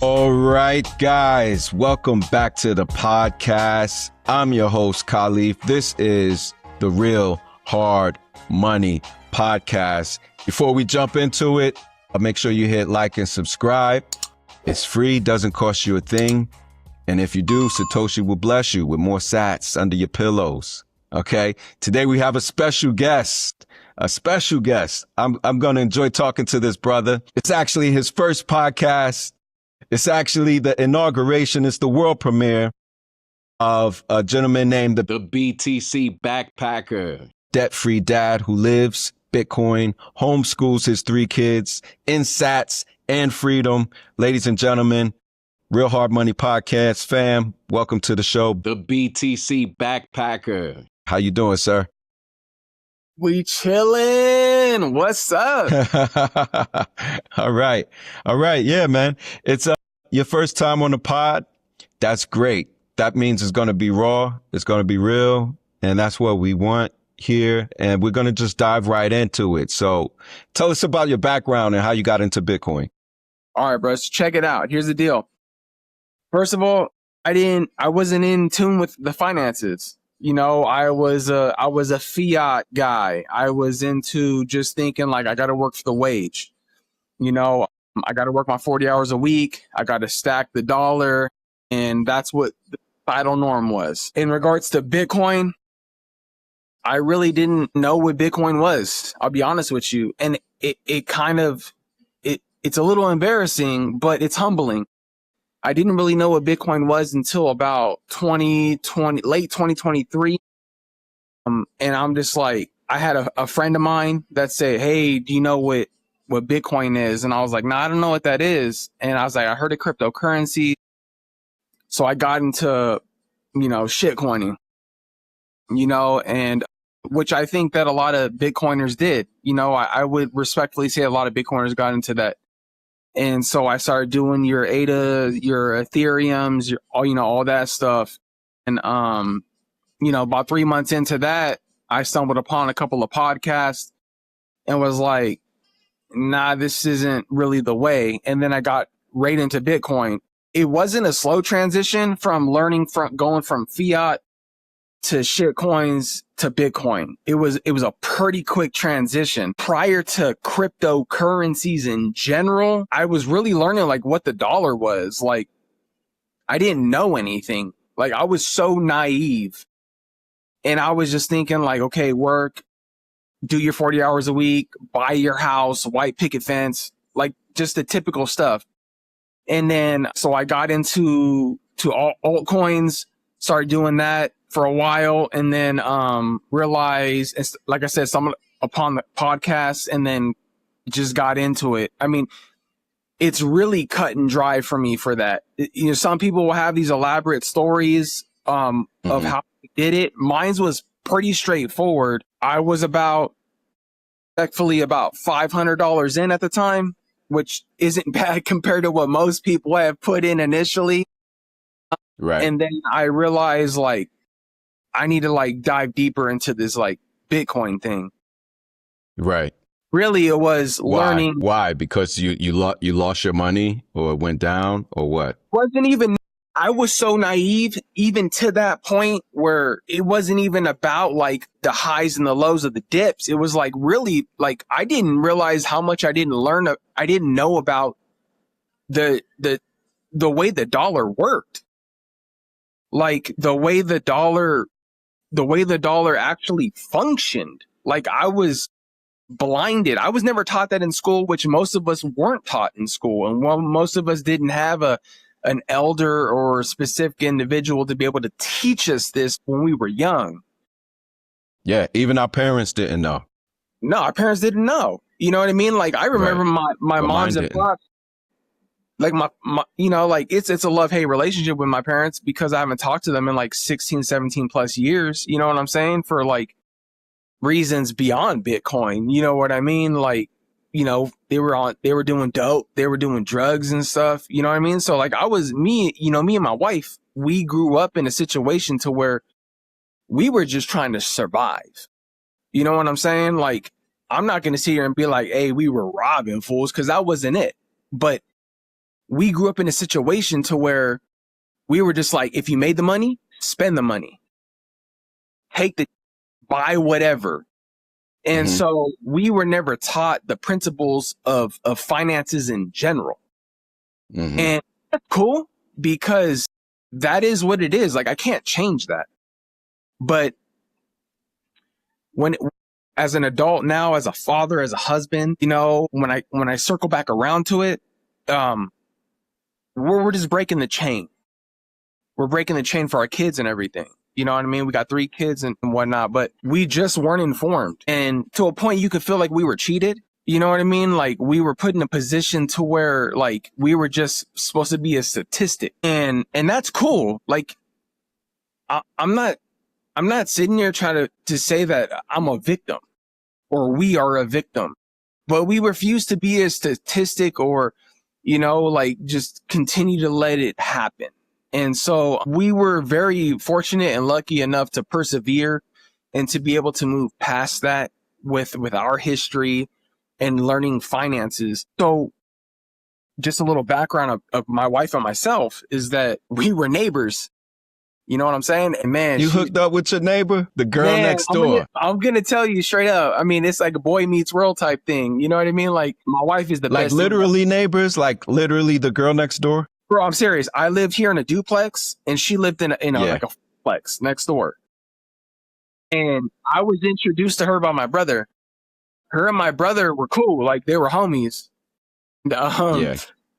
All right, guys, welcome back to the podcast. I'm your host, Khalif. This is the Real Hard Money Podcast. Before we jump into it, make sure you hit like and subscribe. It's free, doesn't cost you a thing. And if you do, Satoshi will bless you with more sats under your pillows. Okay. Today we have a special guest. I'm going to enjoy talking to this brother. It's actually his first podcast. It's actually the inauguration. It's the world premiere of a gentleman named the BTC Backpacker, debt-free dad who lives Bitcoin, homeschools his 3 kids in sats and freedom. Ladies and gentlemen, Real Hard Money Podcast fam, welcome to the show. The BTC Backpacker. How you doing, sir? We chilling. What's up? All right. Yeah, man. It's your first time on the pod. That's great. That means it's going to be raw. It's going to be real. And that's what we want here. And we're going to just dive right into it. So tell us about your background and how you got into Bitcoin. All right, bros. Check it out. Here's the deal. First of all, I wasn't in tune with the finances. You know, I was a fiat guy. I was into just thinking like, I got to work for the wage. You know, I got to work my 40 hours a week. I got to stack the dollar. And that's what the societal norm was. In regards to Bitcoin, I really didn't know what Bitcoin was. I'll be honest with you. And it's a little embarrassing, but it's humbling. I didn't really know what Bitcoin was until about late 2023. And I'm just like, I had a friend of mine that said, hey, do you know what Bitcoin is? And I was like, no, I don't know what that is. And I was like, I heard of cryptocurrency. So I got into, shitcoining, and which I think that a lot of Bitcoiners did. I would respectfully say a lot of Bitcoiners got into that. And so I started doing your ADA, your Ethereums, all that stuff. And, about 3 months into that, I stumbled upon a couple of podcasts and was like, nah, this isn't really the way. And then I got right into Bitcoin. It wasn't a slow transition from going from fiat to shit coins to Bitcoin. It was a pretty quick transition. Prior to cryptocurrencies in general, I was really learning like what the dollar was. Like, I didn't know anything. Like, I was so naive. And I was just thinking like, okay, work, do your 40 hours a week, buy your house, white picket fence, like just the typical stuff. And then, so I got into altcoins, started doing that for a while, and then realized, like I said, stumbled upon the podcast and then just got into it. I mean, it's really cut and dry for me for that. Some people will have these elaborate stories of how they did it. Mine was pretty straightforward. I was about $500 in at the time, which isn't bad compared to what most people have put in initially. Right. And then I realized like, I need to like dive deeper into this like Bitcoin thing. Right. Really, it was learning. Why? Because you lost your money or it went down or what? I was so naive even to that point where it wasn't even about like the highs and the lows of the dips. It was like really like I didn't realize how much I didn't know about the way the dollar worked. Like the way the dollar actually functioned. Like I was blinded. I was never taught that in school, which most of us weren't taught in school. And while most of us didn't have an elder or a specific individual to be able to teach us this when we were young. Yeah, even our parents didn't know. No, our parents didn't know. You know what I mean? Like I remember my mom's and pops, like my like it's a love-hate relationship with my parents because I haven't talked to them in like 16, 17 plus years. You know what I'm saying? For like reasons beyond Bitcoin. You know what I mean? Like, they were doing dope, they were doing drugs and stuff. You know what I mean? So like me and my wife, we grew up in a situation to where we were just trying to survive. You know what I'm saying? Like, I'm not going to sit here and be like, hey, we were robbing fools, because that wasn't it. But we grew up in a situation to where we were just like, if you made the money, spend the money, buy whatever. And so we were never taught the principles of finances in general. And that's cool because that is what it is. Like, I can't change that. But as an adult now, as a father, as a husband, you know, when I circle back around to it, we're just breaking the chain. We're breaking the chain for our kids and everything. You know what I mean? We got 3 kids and whatnot, but we just weren't informed. And to a point, you could feel like we were cheated. You know what I mean? Like, we were put in a position to where, like, we were just supposed to be a statistic. And that's cool. Like, I'm not sitting here trying to say that I'm a victim or we are a victim, but we refuse to be a statistic or, you know, like, just continue to let it happen. And so we were very fortunate and lucky enough to persevere and to be able to move past that with our history and learning finances. So just a little background of my wife and myself is that we were neighbors. You know what I'm saying? And man, you hooked up with your neighbor, the girl next door. I'm gonna tell you straight up. I mean, it's like a Boy Meets World type thing. You know what I mean? Like, my wife is the best. Like, literally neighbors, like literally the girl next door. Bro, I'm serious. I lived here in a duplex, and she lived in like a flex next door. And I was introduced to her by my brother. Her and my brother were cool, like they were homies.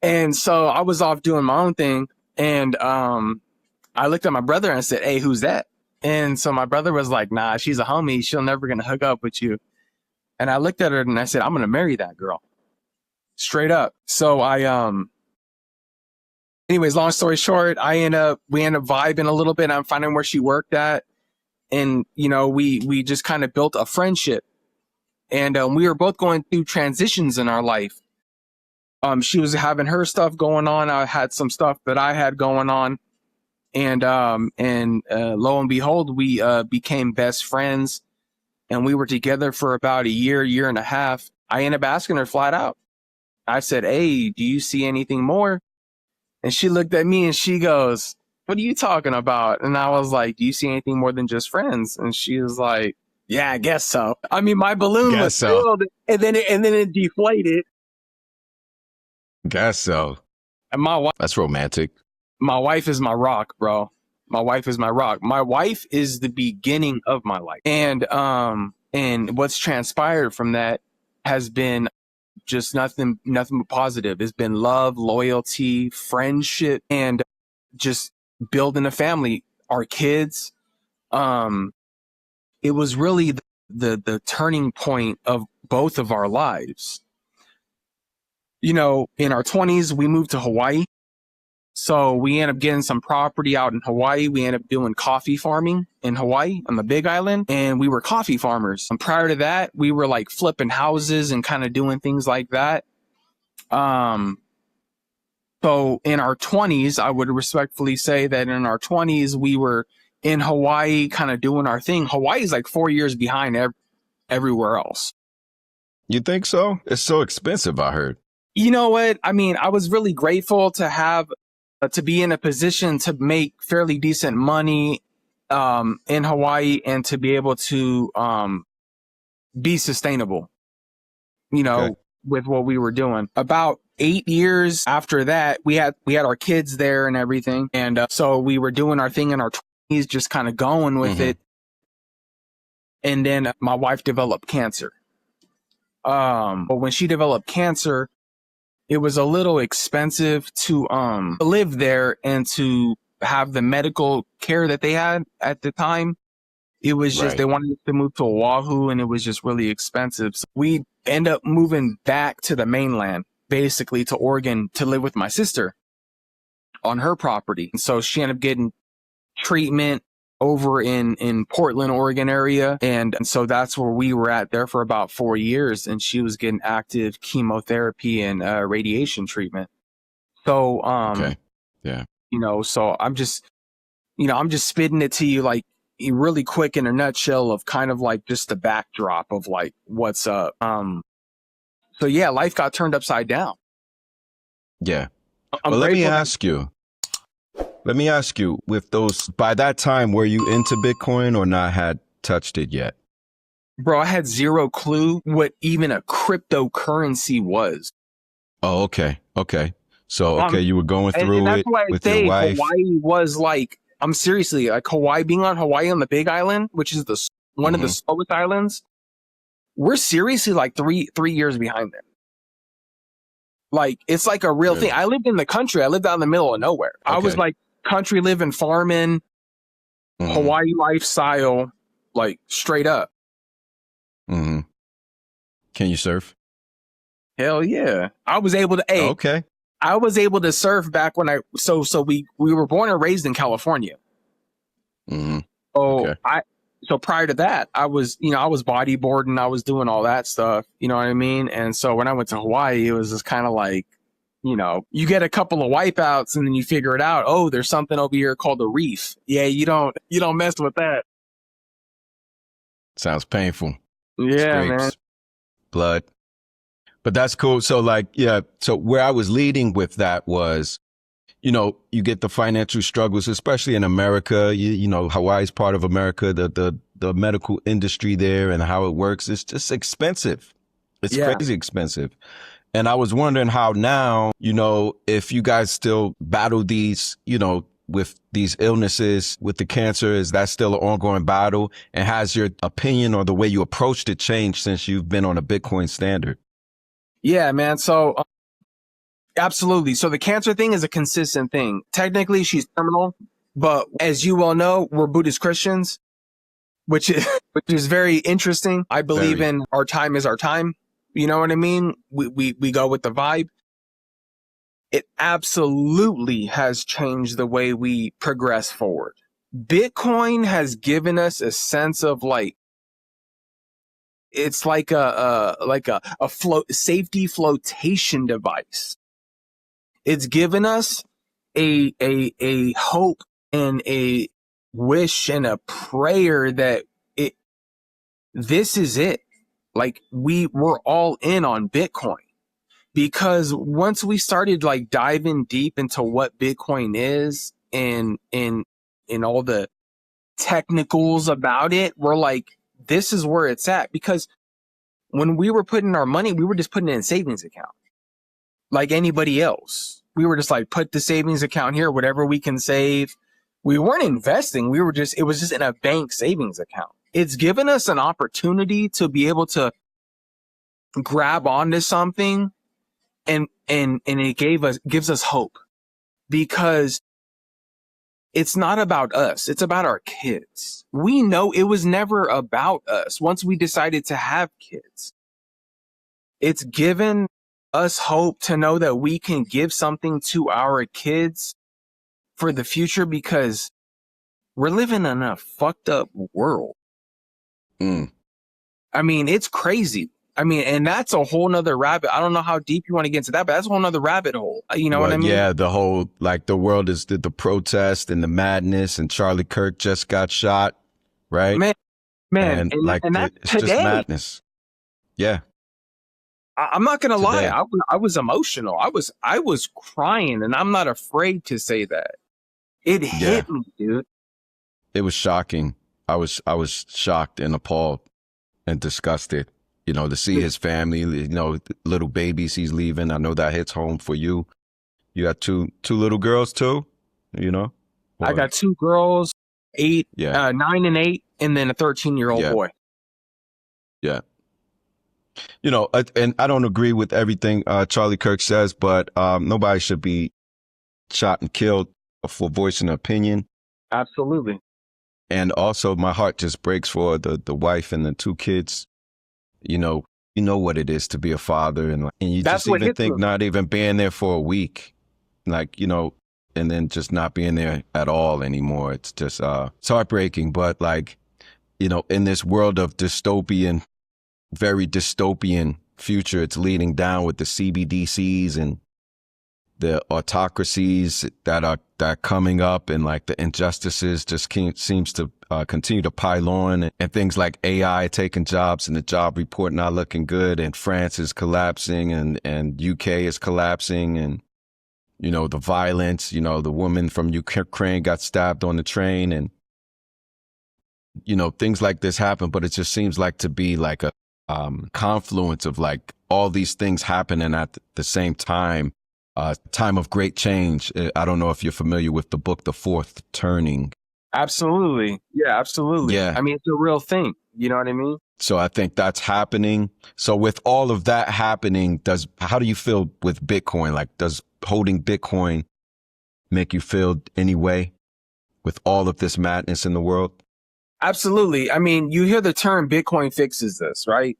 And so I was off doing my own thing, and I looked at my brother and I said, "Hey, who's that?" And so my brother was like, "Nah, she's a homie. She'll never gonna hook up with you." And I looked at her and I said, "I'm gonna marry that girl." Straight up. So anyways, long story short, we end up vibing a little bit. I'm finding where she worked at. And, you know, we just kind of built a friendship. And we were both going through transitions in our life. She was having her stuff going on. I had some stuff that I had going on. And lo and behold, we became best friends. And we were together for about a year and a half. I ended up asking her flat out. I said, "Hey, do you see anything more?" And she looked at me and she goes, "What are you talking about?" And I was like, "Do you see anything more than just friends?" And she was like, "Yeah, I guess so." I mean, my balloon was filled, and then it deflated. Guess so. And my wife, that's romantic. My wife is my rock, bro. My wife is my rock. My wife is the beginning of my life. And what's transpired from that has been just nothing but positive. It's been love, loyalty, friendship, and just building a family. Our kids, it was really the turning point of both of our lives. You know, in our 20s, we moved to Hawaii. So we ended up getting some property out in Hawaii. We ended up doing coffee farming in Hawaii on the Big Island, and we were coffee farmers. And prior to that, we were like flipping houses and kind of doing things like that. So in our 20s, I would respectfully say that in our 20s, we were in Hawaii kind of doing our thing. Hawaii is like 4 years behind everywhere else. You think so? It's so expensive, I heard. You know what? I mean, I was really grateful to be in a position to make fairly decent money in Hawaii and to be able to be sustainable, you know, with what we were doing. About 8 years after that, we had our kids there and everything. And so we were doing our thing in our 20s, just kind of going with it. And then my wife developed cancer. But when she developed cancer, it was a little expensive to live there and to have the medical care that they had at the time. It was just, they wanted to move to Oahu, and it was just really expensive. So we end up moving back to the mainland, basically to Oregon, to live with my sister on her property. And so she ended up getting treatment over in Portland, Oregon area. And so that's where we were at there for about 4 years. And she was getting active chemotherapy and radiation treatment. So, you know, so I'm just spitting it to you like really quick in a nutshell of kind of like just the backdrop of like what's up. So yeah, life got turned upside down. Yeah. I'm Well, grateful. let me ask you, with those, by that time, were you into Bitcoin or not had touched it yet? Bro, I had zero clue what even a cryptocurrency was. Oh, okay. Okay. So, okay, you were going And through that's it why I with your say wife. Hawaii was like, I'm seriously like Hawaii, being on Hawaii on the Big Island, which is one of the Hmm. slowest islands. We're seriously like three years behind them. Like it's like a real thing. Really? I lived in the country. I lived out in the middle of nowhere. I was Okay. like country living, farming, Hmm. Hawaii lifestyle, like straight up. Hmm. Can you surf? Hell yeah. I was able to, hey, Okay. I was able to surf back when we were born and raised in California. Hmm. So Okay. so prior to that, I was bodyboarding, I was doing all that stuff, you know what I mean? And so when I went to Hawaii, it was just kind of like, you get a couple of wipeouts and then you figure it out. Oh, there's something over here called a reef. Yeah, you don't mess with that. Sounds painful. Yeah, man. Scrapes, blood. But that's cool. So like, yeah. So where I was leading with that was, you get the financial struggles, especially in America. Hawaii's part of America. The medical industry there and how it works is just expensive. It's Yeah. crazy expensive. And I was wondering how now, if you guys still battle these, with these illnesses, with the cancer, is that still an ongoing battle? And has your opinion or the way you approached it changed since you've been on a Bitcoin standard? Yeah, man. So absolutely. So the cancer thing is a consistent thing. Technically, she's terminal, but as you well know, we're Buddhist Christians, which is which is very interesting. I believe Very. in our time is our time. You know what I mean? We go with the vibe. It absolutely has changed the way we progress forward. Bitcoin has given us a sense of like it's like a float safety flotation device. It's given us a hope and a wish and a prayer that this is it. Like we're all in on Bitcoin because once we started like diving deep into what Bitcoin is and all the technicals about it, we're like, this is where it's at. Because when we were putting our money, we were just putting it in a savings account like anybody else. We were just like, put the savings account here, whatever we can save. We weren't investing. It was just in a bank savings account. It's given us an opportunity to be able to grab onto something and it gives us hope because it's not about us. It's about our kids. We know it was never about us once we decided to have kids. It's given us hope to know that we can give something to our kids for the future because we're living in a fucked up world. Mm. I mean, it's crazy. I mean, and that's a whole nother rabbit. I don't know how deep you want to get into that, but that's a whole nother rabbit hole. You know what I Well, mean? yeah, the whole, like, the world is the protest and the madness, and Charlie Kirk just got shot, right? Man, man, And like, and that's it's just today. madness. Yeah, I'm not gonna lie. today. I was emotional. I was crying, and I'm not afraid to say that. It Yeah, hit me, dude. it was shocking. I was shocked and appalled and disgusted, to see his family, little babies he's leaving. I know that hits home for you. You got two little girls too, I or got two girls, yeah, 9 and 8, and then a 13-year-old yeah, boy. yeah. And I don't agree with everything Charlie Kirk says, but nobody should be shot and killed for voicing an opinion. Absolutely. And also, my heart just breaks for the wife and the two kids. You know what it is to be a father, and you That's just what even hits me. think not even being there for a week, like and then just not being there at all anymore. It's just it's heartbreaking. But like in this world of dystopian, very dystopian future, it's leading down with the CBDCs and the autocracies that are coming up, and like the injustices just seems to continue to pile on, and things like AI taking jobs and the job report not looking good, and France is collapsing, and UK is collapsing, and the violence, the woman from Ukraine got stabbed on the train, and, things like this happen. But it just seems like to be like a confluence of like all these things happening at the same time, time of great change. I don't know if you're familiar with the book, The Fourth Turning. Absolutely. Yeah, absolutely. Yeah. I mean, it's a real thing. You know what I mean? So I think that's happening. So with all of that happening, how do you feel with Bitcoin? Like, does holding Bitcoin make you feel any way with all of this madness in the world? Absolutely. I mean, you hear the term Bitcoin fixes this, right?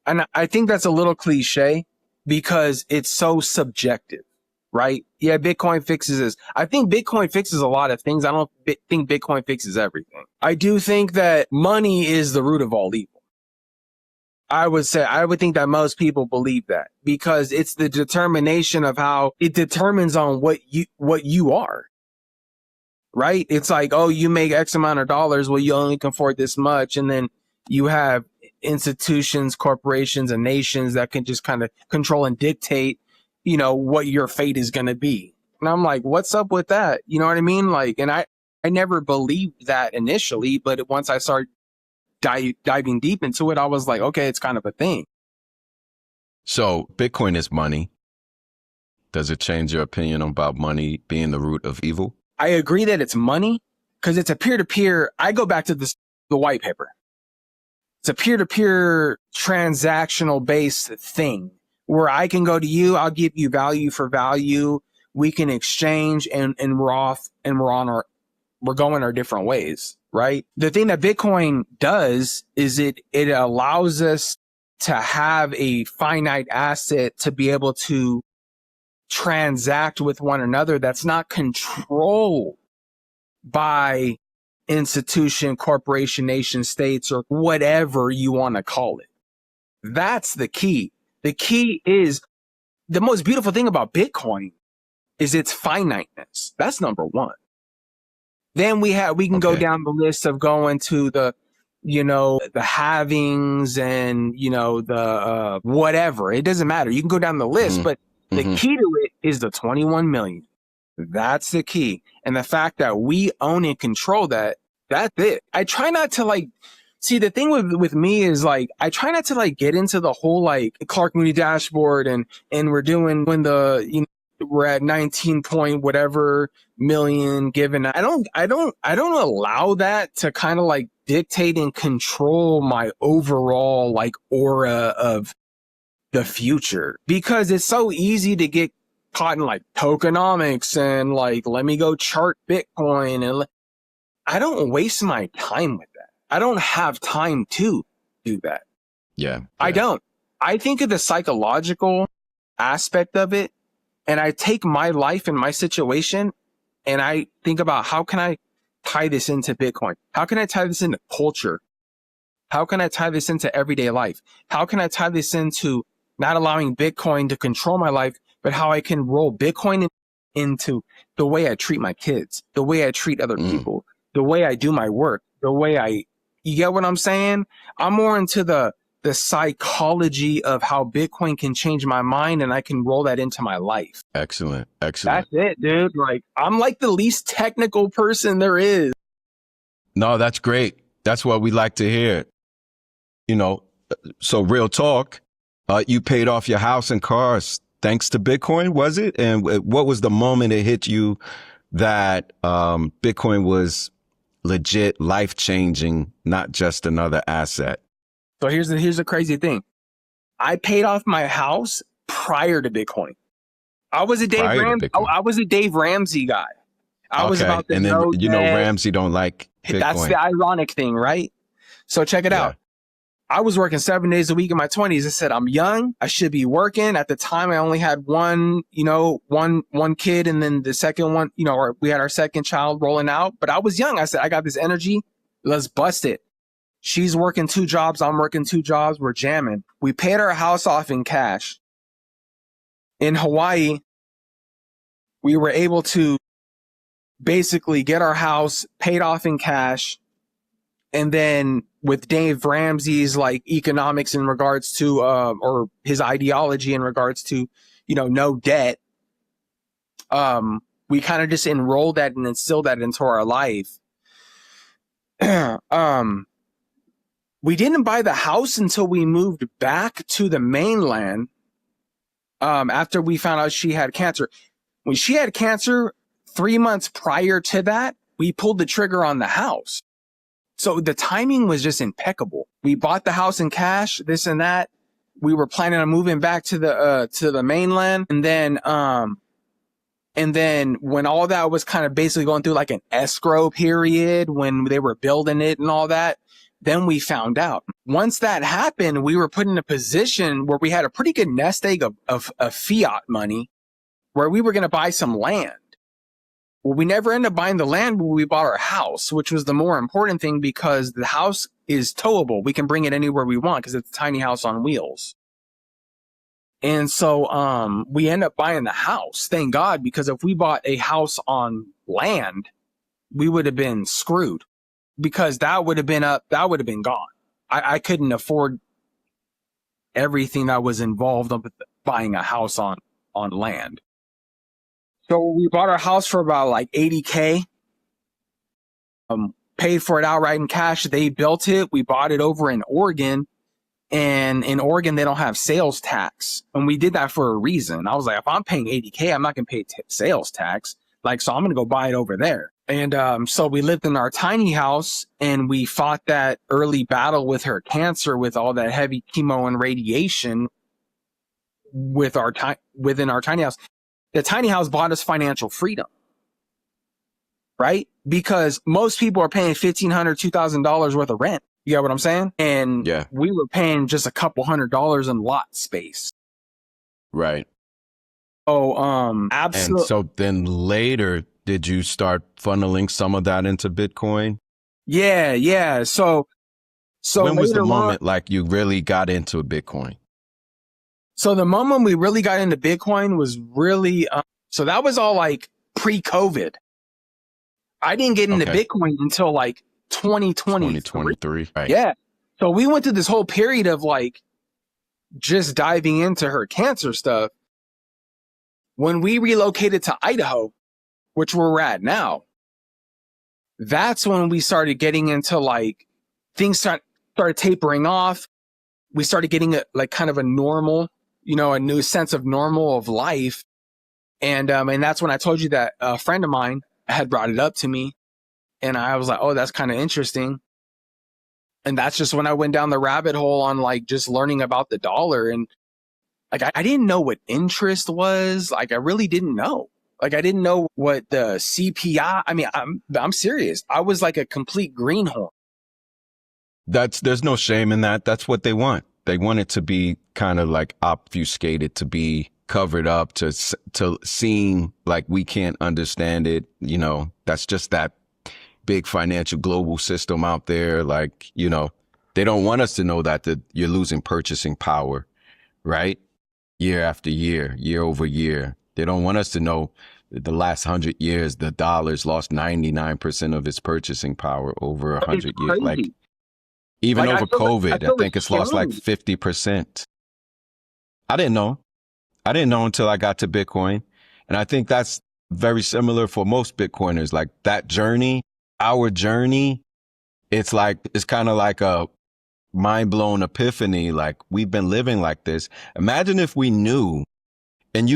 And I think that's a little cliche because it's so subjective, right? Yeah, Bitcoin fixes this. I think Bitcoin fixes a lot of things. I don't think Bitcoin fixes everything. I do think that money is the root of all evil. I would think that most people believe that because it's the determination of how it determines on what you are, right? It's like, oh, you make X amount of dollars. Well, you only can afford this much. And then you have institutions, corporations, and nations that can just kind of control and dictate, what your fate is going to be. And I'm like, what's up with that? You know what I mean? Like, and I never believed that initially, but once I started diving deep into it, I was like, okay, it's kind of a thing. So Bitcoin is money. Does it change your opinion about money being the root of evil? I agree that it's money because it's a peer-to-peer. I go back to the white paper. It's a peer-to-peer transactional based thing where I can go to you. I'll give you value for value. We can exchange and we're off and we're going our different ways. Right. The thing that Bitcoin does is it allows us to have a finite asset to be able to transact with one another that's not controlled by institution, corporation, nation, states, or whatever you want to call it. That's the key. The key is the most beautiful thing about Bitcoin is its finiteness. That's number one. Then we can go down the list of going to the halvings and, the whatever. It doesn't matter. You can go down the list, but the key to it is the 21 million. That's the key. And the fact that we own and control that's it. I try not to see, the thing with me is I try not to get into the whole Clark Mooney dashboard and we're doing when we're at 19 point whatever million given. I don't allow that to kind of dictate and control my overall aura of the future, because it's so easy to get caught in tokenomics and let me go chart Bitcoin, and I don't waste my time with that. I don't have time to do that. Yeah. I don't. I think of the psychological aspect of it, and I take my life and my situation and I think about how can I tie this into Bitcoin? How can I tie this into culture? How can I tie this into everyday life? How can I tie this into not allowing Bitcoin to control my life, but how I can roll Bitcoin into the way I treat my kids, the way I treat other people, the way I do my work, you get what I'm saying? I'm more into the psychology of how Bitcoin can change my mind, and I can roll that into my life. Excellent. That's it, dude. I'm the least technical person there is. No, that's great. That's what we like to hear. So real talk, you paid off your house and cars thanks to Bitcoin, was it? And what was the moment it hit you that Bitcoin was legit life-changing, not just another asset? So here's the crazy thing. I paid off my house prior to Bitcoin. I was a Dave Ramsey guy. I was about to and then Ramsey don't like Bitcoin. That's the ironic thing, right? So check it out. I was working 7 days a week in my 20s. I said, I'm young. I should be working. At the time, I only had one kid, and then the second one, we had our second child rolling out. But I was young. I said, I got this energy. Let's bust it. She's working 2 jobs. I'm working 2 jobs. We're jamming. We paid our house off in cash. In Hawaii, we were able to basically get our house paid off in cash. And then with Dave Ramsey's economics in regards to, or his ideology in regards to, no debt, we kind of just enrolled that and instilled that into our life. We didn't buy the house until we moved back to the mainland. After we found out she had cancer. When she had cancer, 3 months prior to that, we pulled the trigger on the house. So the timing was just impeccable. We bought the house in cash, this and that. We were planning on moving back to the mainland. And then when all that was kind of basically going through like an escrow period, when they were building it and all that, then we found out. Once that happened, we were put in a position where we had a pretty good nest egg of fiat money where we were going to buy some land. Well, we never ended up buying the land, but we bought our house, which was the more important thing because the house is towable. We can bring it anywhere we want because it's a tiny house on wheels. And so we end up buying the house, thank God, because if we bought a house on land, we would have been screwed because that would have been gone. I couldn't afford everything that was involved with buying a house on land. So we bought our house for about like $80K. Paid for it outright in cash. They built it. We bought it over in Oregon. And in Oregon, they don't have sales tax. And we did that for a reason. I was like, if I'm paying $80K, I'm not going to pay sales tax. Like, so I'm going to go buy it over there. And so we lived in our tiny house and we fought that early battle with her cancer with all that heavy chemo and radiation within our tiny house. The tiny house bought us financial freedom, right? Because most people are paying $1,500, $2,000 worth of rent. You get what I'm saying? And Yeah. we were paying just a couple $100 in lot space. Right. Oh, absolutely. And so then later, did you start funneling some of that into Bitcoin? Yeah. So when was the later moment like you really got into Bitcoin? So the moment we really got into Bitcoin was really, so that was all like pre-COVID. I didn't get into Bitcoin until like 2023. Right. Yeah. So we went through this whole period of like just diving into her cancer stuff. When we relocated to Idaho, which we're at now, that's when we started getting into like things started tapering off. We started getting like kind of a normal, a new sense of normal of life. And that's when I told you that a friend of mine had brought it up to me. And I was like, oh, that's kind of interesting. And that's just when I went down the rabbit hole on like just learning about the dollar. And like, I didn't know what interest was. Like, I really didn't know. Like, I didn't know what the CPI. I mean, I'm serious. I was like a complete greenhorn. There's no shame in that. That's what they want. They want it to be kind of like obfuscated, to be covered up, to seem like we can't understand it. That's just that big financial global system out there. Like, they don't want us to know that you're losing purchasing power, right? Year after year, year over year. They don't want us to know that the last 100 years, the dollar's lost 99% of its purchasing power over 100 years. Like, even like over COVID, I think it's lost like 50%. I didn't know until I got to Bitcoin. And I think that's very similar for most Bitcoiners. Like that journey, our journey, it's kind of like a mind-blown epiphany. Like we've been living like this. Imagine if we knew and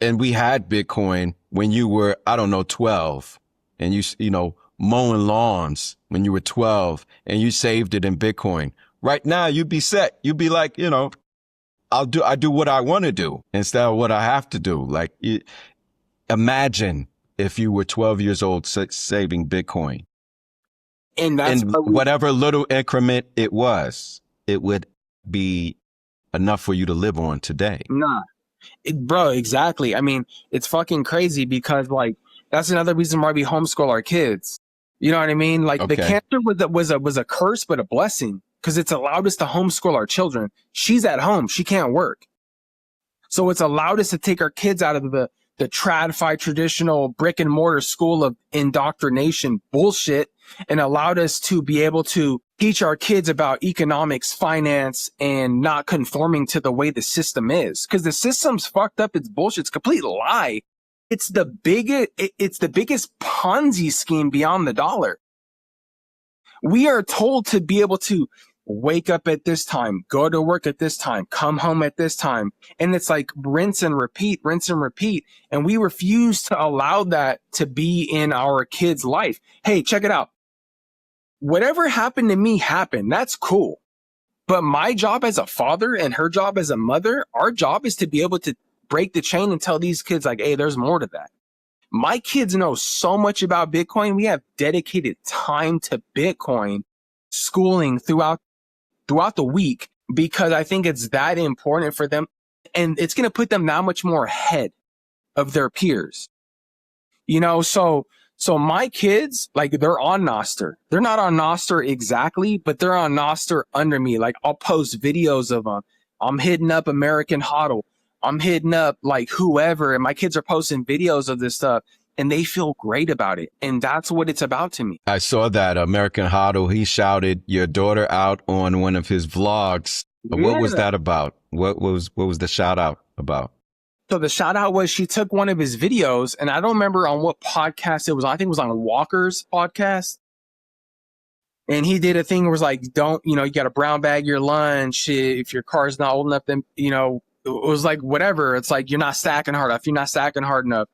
and we had Bitcoin when you were, 12 and you mowing lawns when you were 12 and you saved it in Bitcoin. Right now, you'd be set. You'd be like, I do what I want to do instead of what I have to do. Like, imagine if you were 12 years old saving Bitcoin. And that's whatever little increment it was, it would be enough for you to live on today. Nah, bro, exactly. I mean, it's fucking crazy because like, that's another reason why we homeschool our kids. You know what I mean? Like the cancer was a curse, but a blessing because it's allowed us to homeschool our children. She's at home. She can't work. So it's allowed us to take our kids out of the TradFi traditional brick and mortar school of indoctrination bullshit and allowed us to be able to teach our kids about economics, finance, and not conforming to the way the system is. Because the system's fucked up. It's bullshit. It's a complete lie. It's the biggest Ponzi scheme beyond the dollar. We are told to be able to wake up at this time, go to work at this time, come home at this time. And it's like rinse and repeat, rinse and repeat. And we refuse to allow that to be in our kids' life. Hey, check it out. Whatever happened to me happened. That's cool. But my job as a father and her job as a mother, our job is to be able to break the chain and tell these kids like, hey, there's more to that. My kids know so much about Bitcoin. We have dedicated time to Bitcoin schooling throughout the week because I think it's that important for them. And it's going to put them that much more ahead of their peers. You know, so my kids, like, they're on Nostr. They're not on Nostr exactly, but they're on Nostr under me. Like, I'll post videos of them. I'm hitting up American Hodl. I'm hitting up like whoever, and my kids are posting videos of this stuff and they feel great about it. And that's what it's about to me. I saw that American Hodl, he shouted your daughter out on one of his vlogs. Yeah. What was that about? What was the shout out about? So the shout out was she took one of his videos, and I don't remember on what podcast it was on. I think it was on Walker's podcast. And he did a thing where it was like, don't, you got to brown bag your lunch. If your car's not old enough, then, it was like, whatever. It's like, you're not stacking hard enough. You're not stacking hard enough.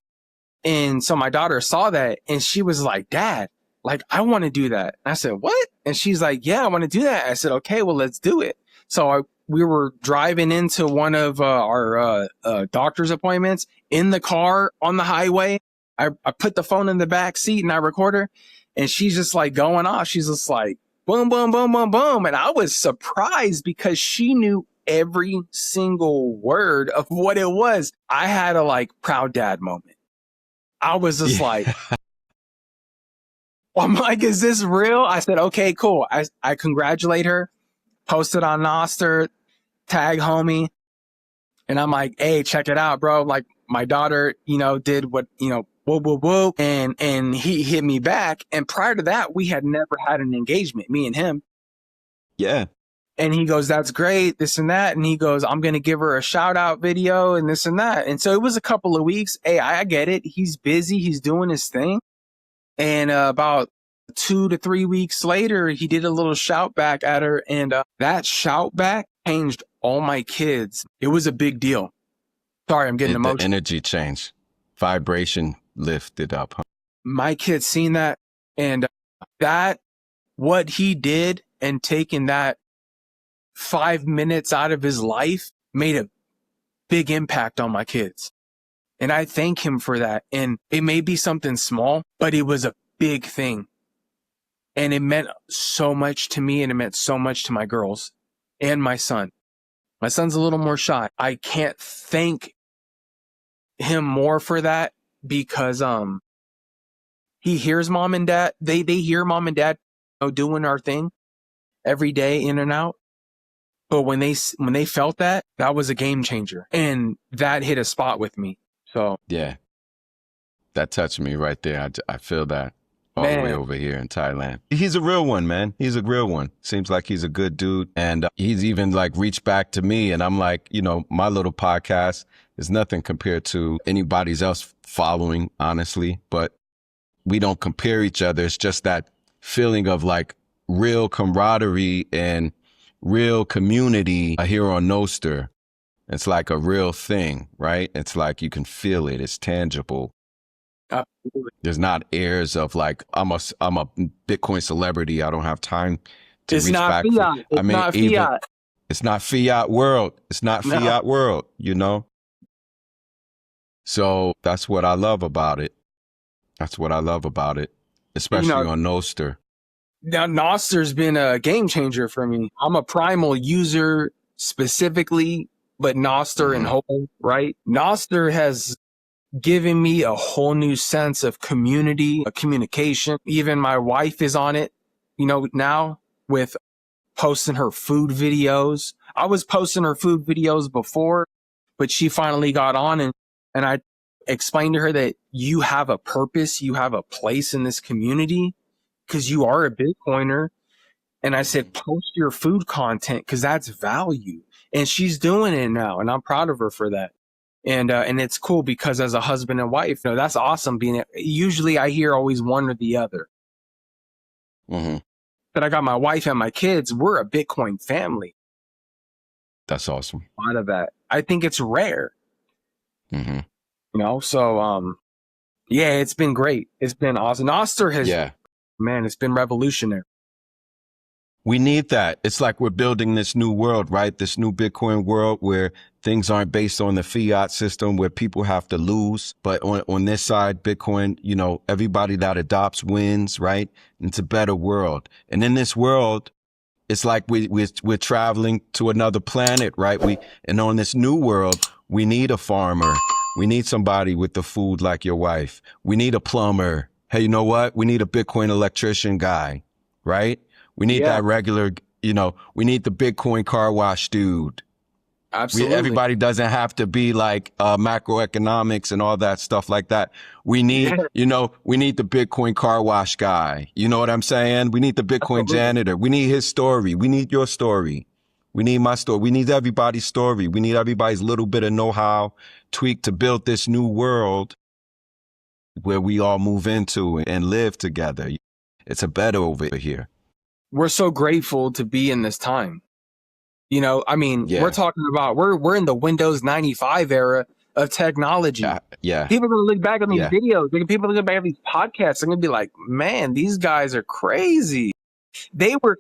And so my daughter saw that and she was like, Dad, like, I want to do that. And I said, what? And she's like, yeah, I want to do that. I said, okay, well, let's do it. So we were driving into one of our doctor's appointments in the car on the highway. I put the phone in the back seat and I record her, and she's just like going off. She's just like, boom, boom, boom, boom, boom. And I was surprised because she knew every single word of what it was. I had a like proud dad moment. I was just like, I'm like, is this real? I said, okay, cool. I congratulate her, posted on Nostr, tag homie. And I'm like, hey, check it out, bro. Like, my daughter, did what, whoop, whoop, whoop. And he hit me back. And prior to that, we had never had an engagement, me and him. Yeah. And he goes, that's great, this and that. And he goes, I'm going to give her a shout out video and this and that. And so it was a couple of weeks. Hey, I get it. He's busy. He's doing his thing. And about 2 to 3 weeks later, he did a little shout back at her. And that shout back changed all my kids. It was a big deal. Sorry, I'm getting emotional. The energy change, vibration lifted up. Huh? My kids seen that, and what he did and taking that 5 minutes out of his life made a big impact on my kids. And I thank him for that. And it may be something small, but it was a big thing. And it meant so much to me, and it meant so much to my girls and my son. My son's a little more shy. I can't thank him more for that because he hears mom and dad. They hear mom and dad doing our thing every day in and out. But when they felt that was a game changer, and that hit a spot with me. So yeah, that touched me right there. I feel that all the way over here in Thailand. He's a real one, man. He's a real one. Seems like he's a good dude. And he's even like reached back to me, and I'm like, my little podcast is nothing compared to anybody's else following, honestly. But we don't compare each other. It's just that feeling of like real camaraderie and real community here on Nostr. It's like a real thing, right? It's like you can feel it. It's tangible. Absolutely. There's not airs of like, I'm a Bitcoin celebrity. I don't have time to it's reach not back. Fiat. It's not fiat. It's not fiat world. It's not fiat world, So that's what I love about it. That's what I love about it, especially on Nostr. Now, Nostr's been a game changer for me. I'm a primal user specifically, but Nostr in whole, right? Nostr has given me a whole new sense of community, communication. Even my wife is on it, now with posting her food videos. I was posting her food videos before, but she finally got on, and I explained to her that you have a purpose, you have a place in this community because you are a Bitcoiner. And I said, post your food content because that's value. And she's doing it now, and I'm proud of her for that. And it's cool because as a husband and wife, that's awesome. Usually I hear always one or the other. Mm-hmm. But I got my wife and my kids. We're a Bitcoin family. That's awesome. A lot of that. I think it's rare. Mm-hmm. So yeah, it's been great. It's been awesome. Noster has, man, it's been revolutionary. We need that. It's like we're building this new world, right? This new Bitcoin world where things aren't based on the fiat system, where people have to lose. But on this side, Bitcoin, everybody that adopts wins, right? It's a better world. And in this world, it's like we're traveling to another planet, right? And on this new world, we need a farmer. We need somebody with the food like your wife. We need a plumber. Hey, you know what? We need a Bitcoin electrician guy, right? We need that regular, we need the Bitcoin car wash dude. Absolutely. Everybody doesn't have to be like macroeconomics and all that stuff like that. We need, we need the Bitcoin car wash guy. You know what I'm saying? We need the Bitcoin janitor. We need his story. We need your story. We need my story. We need everybody's story. We need everybody's little bit of know-how tweaked to build this new world where we all move into and live together. It's a better over here. We're so grateful to be in this time. We're talking about, we're in the Windows 95 era of technology. Yeah. People are going to look back on these videos. People are going to look back at these podcasts. They're going to be like, man, these guys are crazy. They were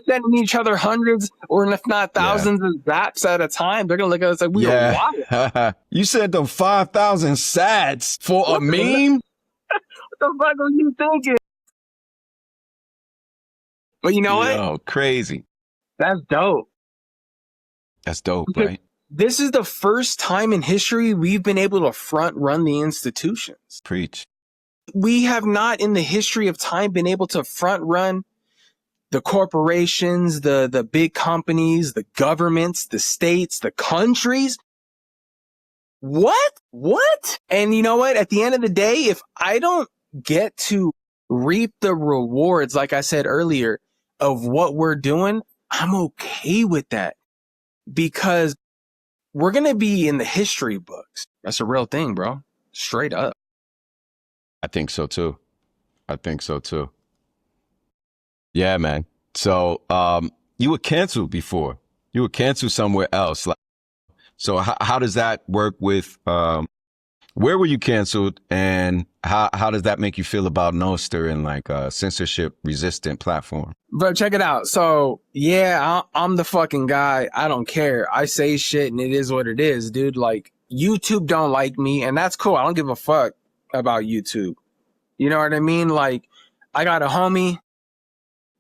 sending each other hundreds or if not thousands of zaps at a time. They're going to look at us like, we are wild. You sent them 5,000 sats for a meme? What the fuck are you thinking? But you know what? Oh, crazy. That's dope. That's dope, right? This is the first time in history we've been able to front run the institutions. Preach. We have not in the history of time been able to front run the corporations, the big companies, the governments, the states, the countries. What? And you know what? At the end of the day, if I don't get to reap the rewards, like I said earlier, of what we're doing, I'm okay with that. Because we're going to be in the history books. That's a real thing, bro. Straight up. I think so too. Yeah, man. So, you were canceled before. You were canceled somewhere else. So how does that work with, where were you canceled and how does that make you feel about Noster and like a censorship resistant platform? Bro, check it out. So yeah, I'm the fucking guy. I don't care. I say shit and it is what it is, dude. Like YouTube don't like me and that's cool. I don't give a fuck about YouTube. You know what I mean? Like I got a homie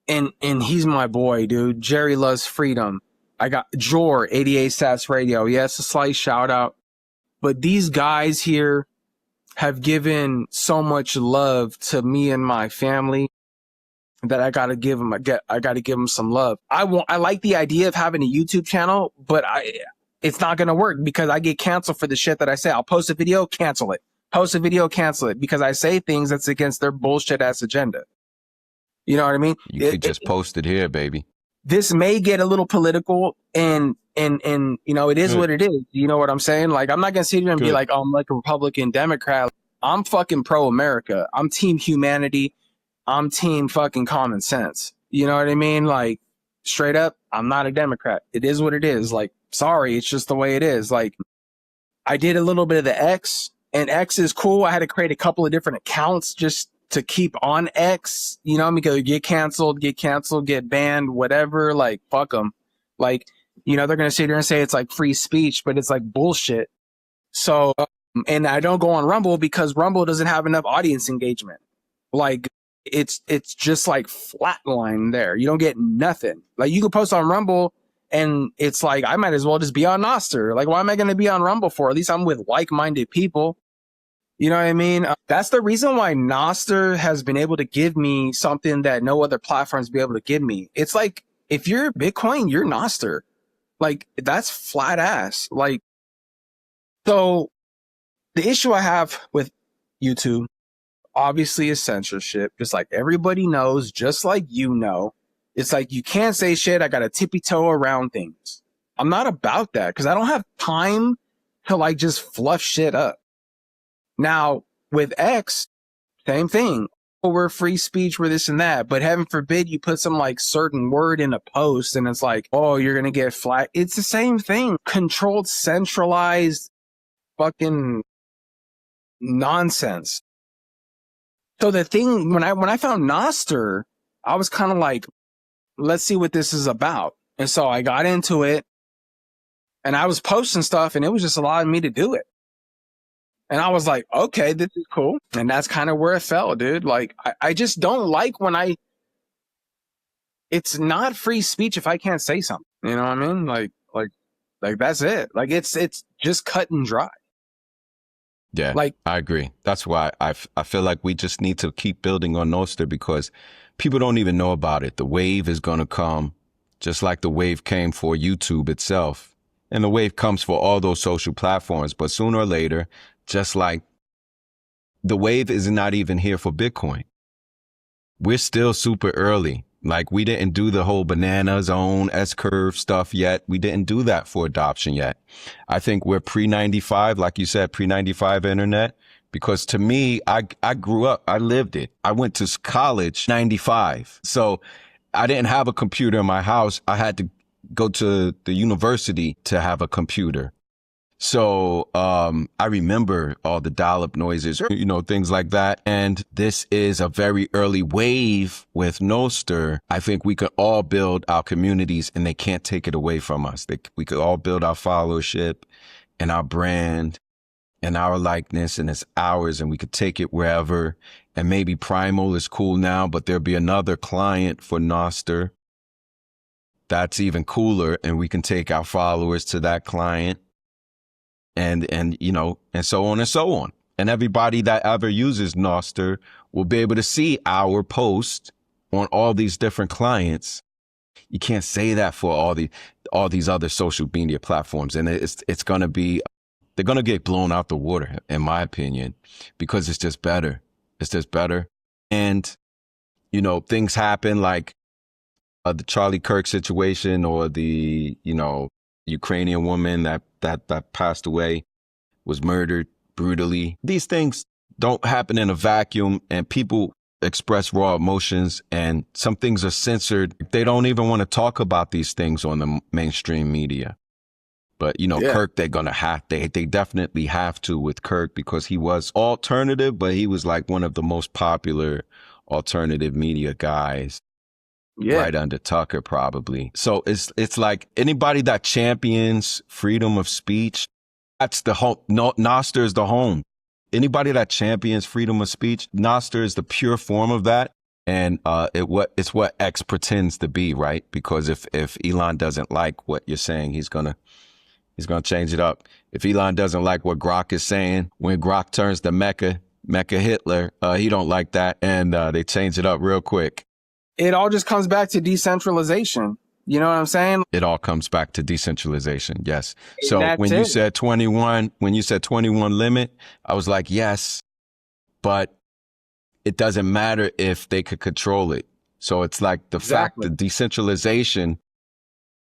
and he's my boy, dude. Jerry loves freedom. I got Jor 88 Sats Radio. Yes, a slight shout out. But these guys here have given so much love to me and my family that I gotta give them. I gotta give them some love. I like the idea of having a YouTube channel, but it's not gonna work because I get canceled for the shit that I say. I'll post a video, cancel it. Post a video, cancel it because I say things that's against their bullshit ass agenda. You know what I mean? You could just post it here, baby. This may get a little political and it is what it is. You know what I'm saying? Like, I'm not going to sit here and be like, oh, I'm like a Republican Democrat. I'm fucking pro-America. I'm team humanity. I'm team fucking common sense. You know what I mean? Like, straight up, I'm not a Democrat. It is what it is. Like, sorry, it's just the way it is. Like, I did a little bit of the X, and X is cool. I had to create a couple of different accounts just to keep on X, because get canceled, get banned, whatever, like, fuck them. Like, they're going to sit there and say it's like free speech, but it's like bullshit. So, and I don't go on Rumble because Rumble doesn't have enough audience engagement. Like, it's just like flatline there. You don't get nothing. Like, you can post on Rumble and it's like, I might as well just be on Noster. Like, why am I going to be on Rumble for? At least I'm with like-minded people. You know what I mean? That's the reason why Noster has been able to give me something that no other platforms be able to give me. It's like, if you're Bitcoin, you're Noster. Like, that's flat ass. Like, so the issue I have with YouTube obviously is censorship. Just like everybody knows, just like you know, it's like you can't say shit. I got to tippy toe around things. I'm not about that because I don't have time to like just fluff shit up. Now with X, same thing. Oh, we're free speech, we're this and that, but heaven forbid you put some like certain word in a post and it's like, oh, you're gonna get flagged. It's the same thing. Controlled, centralized fucking nonsense. So the thing, when I found Noster, I was kind of like, let's see what this is about. And so I got into it and I was posting stuff and it was just allowing me to do it. And I was like, okay, this is cool. And that's kind of where it fell, dude. Like, I just don't like when it's not free speech if I can't say something. You know what I mean? Like that's it. Like, it's just cut and dry. Yeah, like, I agree. That's why I feel like we just need to keep building on Nostr because people don't even know about it. The wave is going to come just like the wave came for YouTube itself. And the wave comes for all those social platforms. But sooner or later, just like the wave is not even here for Bitcoin. We're still super early. Like we didn't do the whole banana zone, S-curve stuff yet. We didn't do that for adoption yet. I think we're pre-95, like you said, pre-95 internet. Because to me, I grew up, I lived it. I went to college 95. So I didn't have a computer in my house. I had to go to the university to have a computer. So I remember all the dial-up noises, you know, things like that. And this is a very early wave with Nostr. I think we could all build our communities and they can't take it away from us. We could all build our followership and our brand and our likeness, and it's ours, and we could take it wherever. And maybe Primal is cool now, but there'll be another client for Nostr that's even cooler, and we can take our followers to that client. And you know, and so on and so on. And everybody that ever uses Nostr will be able to see our post on all these different clients. You can't say that for all these other social media platforms. And it's going to be, they're going to get blown out the water, in my opinion, because it's just better. It's just better. And, you know, things happen like the Charlie Kirk situation or the, you know, Ukrainian woman that passed away, was murdered brutally. These things don't happen in a vacuum, and people express raw emotions, and some things are censored. They don't even want to talk about these things on the mainstream media. But, you know, yeah. Kirk, they definitely have to with Kirk, because he was alternative, but he was like one of the most popular alternative media guys. Yeah. Right under Tucker, probably. So it's like anybody that champions freedom of speech, that's the home. Nostr is the home. Anybody that champions freedom of speech, Nostr is the pure form of that. And it's what X pretends to be, right? Because if Elon doesn't like what you're saying, he's gonna change it up. If Elon doesn't like what Grok is saying, when Grok turns to Mecha Hitler, he don't like that, and they change it up real quick. It all just comes back to decentralization. You know what I'm saying? It all comes back to decentralization. Yes. So when you said 21 limit, I was like, yes, but it doesn't matter if they could control it. So it's like the fact that decentralization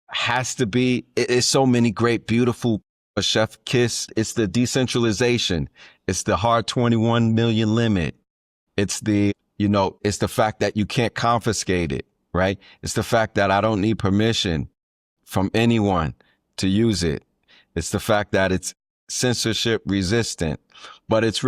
has to be, it's so many great, beautiful chef kiss. It's the decentralization. It's the hard 21 million limit. It's the, you know, it's the fact that you can't confiscate it, right? It's the fact that I don't need permission from anyone to use it. It's the fact that it's censorship resistant, but it's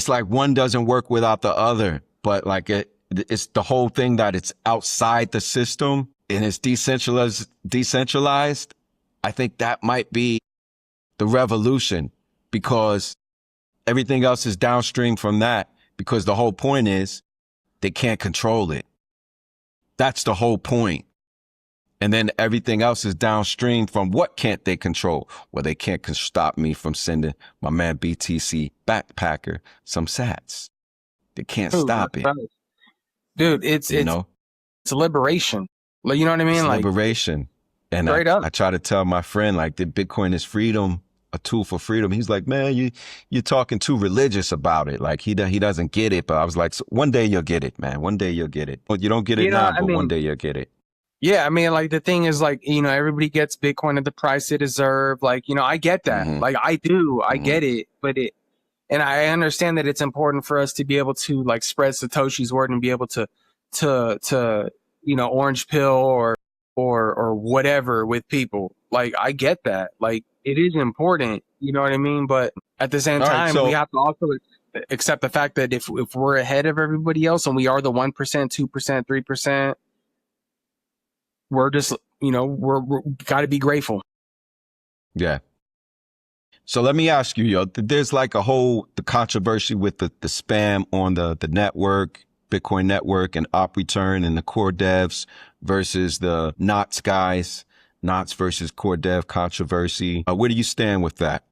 like one doesn't work without the other, but like it's the whole thing that it's outside the system and it's decentralized. I think that might be the revolution, because everything else is downstream from that. Because the whole point is they can't control it. That's the whole point. And then everything else is downstream from what can't they control? Well, they can't stop me from sending my man btcfannypacker some sats. They can't stop it. Dude, it's liberation. You know what I mean? It's liberation. And I try to tell my friend, like, that Bitcoin is freedom, a tool for freedom. He's like, man, you're talking too religious about it. Like he doesn't get it. But I was like, so one day you'll get it, man. One day you'll get it. Well, you don't get it now, but one day you'll get it. Yeah, I mean, like the thing is, like, everybody gets Bitcoin at the price they deserve. Like, I get that. Mm-hmm. Like, I do, I Mm-hmm. get it, and I understand that it's important for us to be able to like spread Satoshi's word and be able to orange pill or whatever with people. Like, I get that. Like, it is important. You know what I mean? But at the same All right. time, we So have to also accept the fact that if we're ahead of everybody else and we are the 1%, 2%, 3%, we're just we're got to be grateful. yeah. So let me ask you, there's like the controversy with the spam on the network, Bitcoin network and op return and the core devs versus the knots guys, knots versus core dev controversy. Where do you stand with that?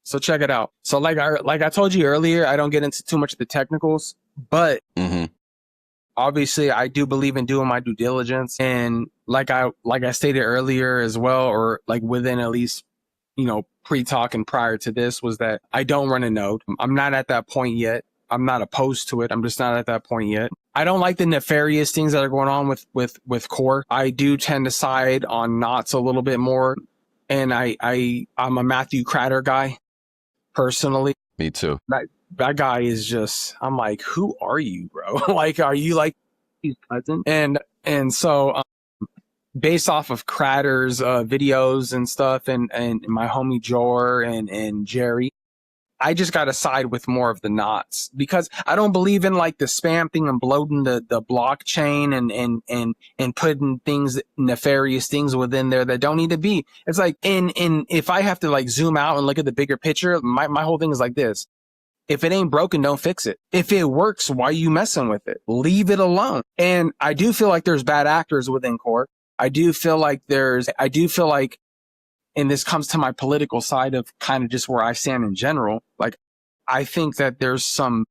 So check it out. So like I told you earlier, I don't get into too much of the technicals, but Mm-hmm. obviously I do believe in doing my due diligence. And like I stated earlier as well, or like within at least, pre-talk and prior to this, was that I don't run a node. I'm not at that point yet. I'm not opposed to it. I'm just not at that point yet. I don't like the nefarious things that are going on with core. I do tend to side on knots a little bit more. And I'm a Matthew Cratter guy personally. Me too. That guy is just, I'm like, who are you, bro? Like, are you like his cousin? And so based off of Cratter's videos and stuff, and my homie Jor and Jerry, I just got to side with more of the knots because I don't believe in like the spam thing and bloating the blockchain and putting nefarious things within there that don't need to be. It's like if I have to like zoom out and look at the bigger picture, my whole thing is like this. If it ain't broken, don't fix it. If it works, why are you messing with it? Leave it alone. And I do feel like there's bad actors within core. I do feel like, and this comes to my political side of kind of just where I stand in general. Like, I think that there's some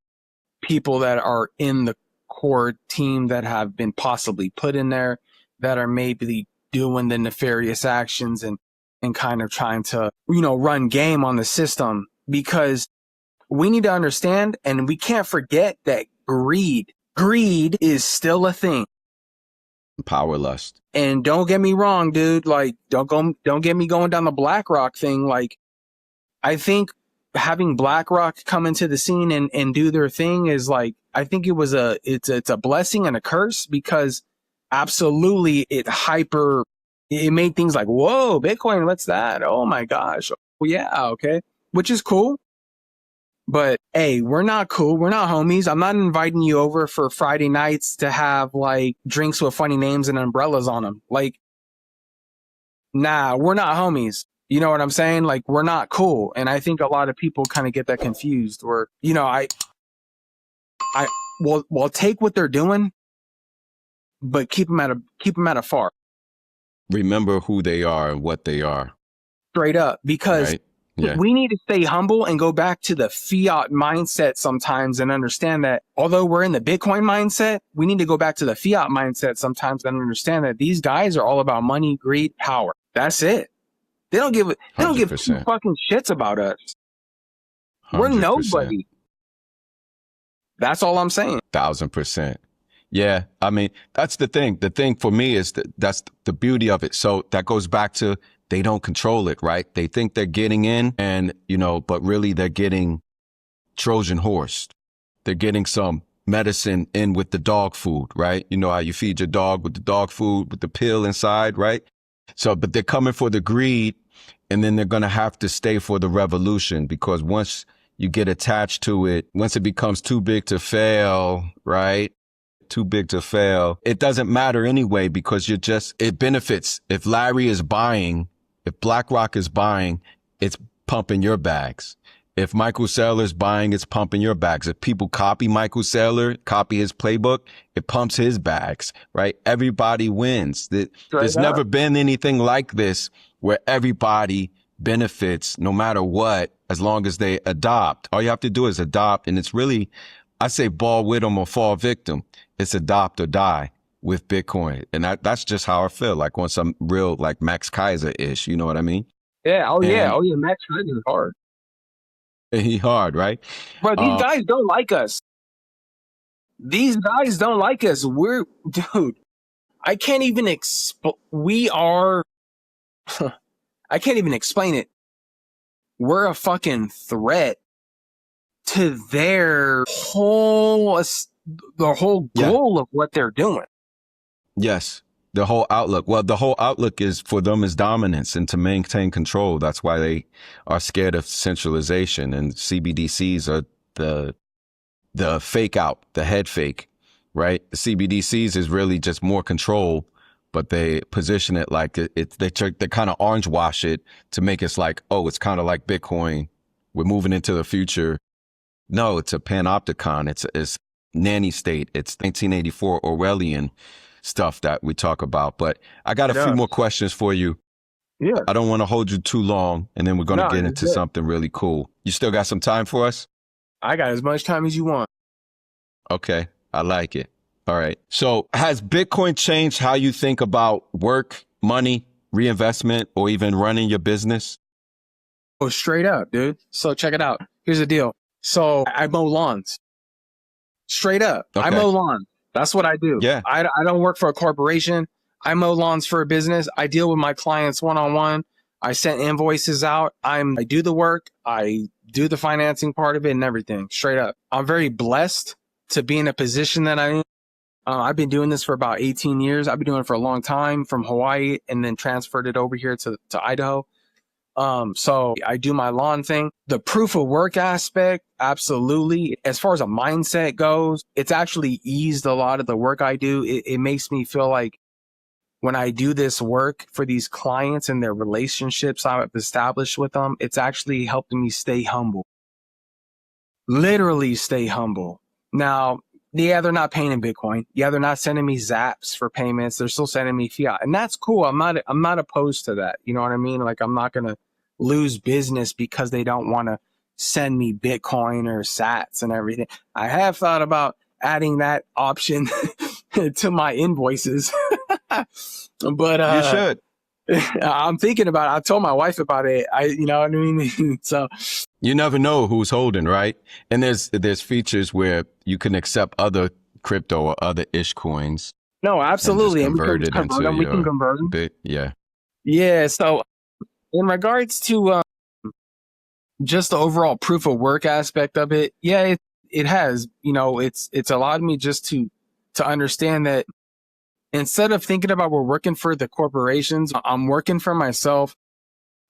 people that are in the core team that have been possibly put in there that are maybe doing the nefarious actions and kind of trying to, run game on the system, because we need to understand and we can't forget that greed is still a thing. Power lust. And don't get me wrong, dude. Like, don't get me going down the BlackRock thing. Like, I think having BlackRock come into the scene and do their thing is like, I think it's a blessing and a curse, because absolutely it made things like, whoa, Bitcoin, what's that? Oh my gosh. Well, yeah, okay. Which is cool. But hey, we're not cool. We're not homies. I'm not inviting you over for Friday nights to have like drinks with funny names and umbrellas on them. Like, nah, we're not homies. You know what I'm saying? Like, we're not cool. And I think a lot of people kind of get that confused, where, well, take what they're doing, but keep them at a far. Remember who they are and what they are. Straight up, because right? Yeah. We need to stay humble and go back to the fiat mindset sometimes and understand that although we're in the Bitcoin mindset, we need to go back to the fiat mindset sometimes and understand that these guys are all about money, greed, power. That's it. They don't give two fucking shits about us. 100%. We're nobody. That's all I'm saying. 1,000%. Yeah. I mean, that's the thing. The thing for me is that's the beauty of it. So that goes back to, they don't control it, right? They think they're getting in and, but really they're getting Trojan horsed. They're getting some medicine in with the dog food, right? You know how you feed your dog with the dog food, with the pill inside, right? So, but they're coming for the greed, and then they're going to have to stay for the revolution, because once you get attached to it, once it becomes too big to fail, right? Too big to fail. It doesn't matter anyway, because it benefits. If Larry is buying, if BlackRock is buying, it's pumping your bags. If Michael Saylor's buying, it's pumping your bags. If people copy Michael Saylor, copy his playbook, it pumps his bags, right? Everybody wins. There's never been anything like this where everybody benefits no matter what, as long as they adopt. All you have to do is adopt. And it's really, I say, ball with them or fall victim. It's adopt or die with Bitcoin. And that's just how I feel, like on some real, like Max Kaiser-ish, you know what I mean? Yeah. Oh, yeah. Max Kaiser is hard. He hard, right? But these guys don't like us. These guys don't like us. Dude, I can't even I can't even explain it. We're a fucking threat to the whole Yeah. goal of what they're doing. Yes. The whole outlook. Well, the whole outlook is for them is dominance and to maintain control. That's why they are scared of centralization, and CBDCs are the fake out, the head fake, right? The CBDCs is really just more control, but they position it like they kind of orange wash it to make it like, oh, it's kind of like Bitcoin. We're moving into the future. No, it's a panopticon. It's nanny state. It's 1984 Orwellian stuff that we talk about. But I got a few more questions for you. Yeah. I don't want to hold you too long, and then we're going to get into good. something really cool. You still got some time for us? I got as much time as you want. Okay, I like it. All right. So has Bitcoin changed how you think about work, money, reinvestment, or even running your business? Oh, straight up, dude. So check it out. Here's the deal. So I mow lawns. Straight up. Okay. I mow lawns. That's what I do. Yeah. I don't work for a corporation. I mow lawns for a business. I deal with my clients one-on-one. I send invoices out. I do the work. I do the financing part of it and everything. Straight up. I'm very blessed to be in a position that I'm in. I've been doing this for about 18 years. I've been doing it for a long time from Hawaii and then transferred it over here to Idaho. So I do my lawn thing. The proof of work aspect, absolutely. As far as a mindset goes, it's actually eased a lot of the work I do. It makes me feel like when I do this work for these clients and their relationships I've established with them, it's actually helping me stay humble. Literally stay humble. Now, yeah, they're not paying in Bitcoin. Yeah, they're not sending me zaps for payments. They're still sending me fiat. And that's cool. I'm not opposed to that. You know what I mean? Like, I'm not going to lose business because they don't want to send me Bitcoin or sats and everything. I have thought about adding that option to my invoices. But you should. I'm thinking about it. I told my wife about it. You know what I mean? So you never know who's holding, right? And there's features where you can accept other crypto or other ish coins. No, absolutely. And convert it into we can convert them. Bit, yeah. Yeah. So in regards to just the overall proof of work aspect of it, yeah, it has. You know, it's allowed me just to understand that instead of thinking about we're working for the corporations, I'm working for myself,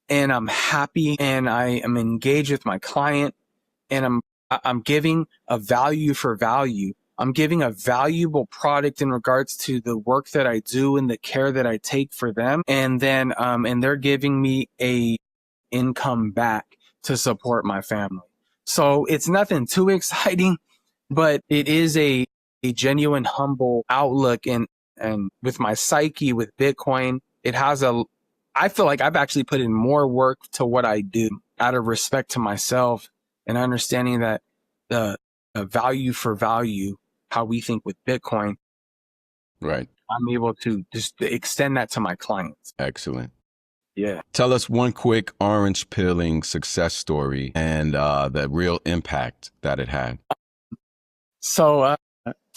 and I'm happy, and I am engaged with my client, and I'm giving a value for value. I'm giving a valuable product in regards to the work that I do and the care that I take for them. And then, and they're giving me a income back to support my family. So it's nothing too exciting, but it is a genuine humble outlook. And with my psyche, with Bitcoin, it has I feel like I've actually put in more work to what I do out of respect to myself and understanding that the value for value, how we think with Bitcoin, right? I'm able to just extend that to my clients. Excellent. Yeah. Tell us one quick orange peeling success story and the real impact that it had. So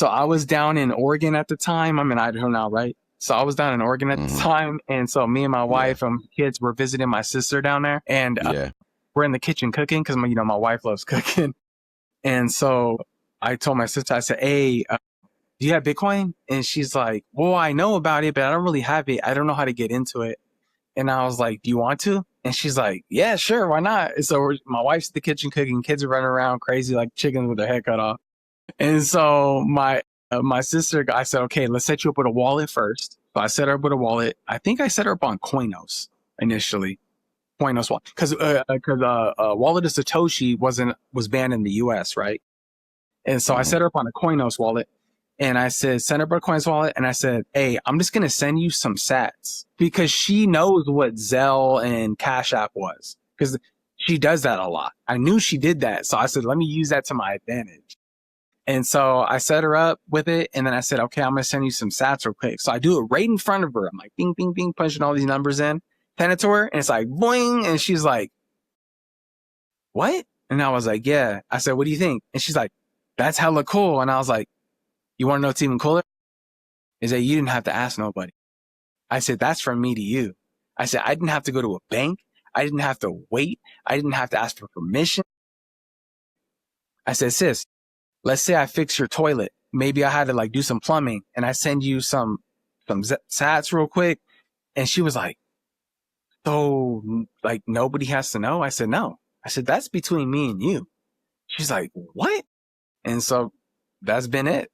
I was down in Oregon at the time. I'm in Idaho now, right? So I was down in Oregon at the time. And so me and my wife and kids were visiting my sister down there. And we're in the kitchen cooking because, you know, my wife loves cooking. And so I told my sister, I said, hey, do you have Bitcoin? And she's like, well, I know about it, but I don't really have it. I don't know how to get into it. And I was like, do you want to? And she's like, yeah, sure. Why not? And so my wife's in the kitchen cooking. Kids are running around crazy like chickens with their head cut off. And so my sister, I said, okay, let's set you up with a wallet first. So I set her up with a wallet. I think I set her up on Coinos initially. Coinos wallet. Because wallet of Satoshi was banned in the US, right? And so I set her up on a Coinos wallet. And I said, send her up a Coinos wallet. And I said, hey, I'm just going to send you some sats. Because she knows what Zelle and Cash App was. Because she does that a lot. I knew she did that. So I said, let me use that to my advantage. And so I set her up with it. And then I said, okay, I'm going to send you some sats real quick. So I do it right in front of her. I'm like, bing, bing, bing, punching all these numbers in. Send it to her. And it's like, boing. And she's like, what? And I was like, yeah. I said, what do you think? And she's like, that's hella cool. And I was like, you want to know what's even cooler? is that you didn't have to ask nobody. I said, that's from me to you. I said, I didn't have to go to a bank. I didn't have to wait. I didn't have to ask for permission. I said, sis, let's say I fix your toilet. Maybe I had to like do some plumbing and I send you some sats real quick. And she was like, so like nobody has to know? I said, no. I said, that's between me and you. She's like, what? And so that's been it.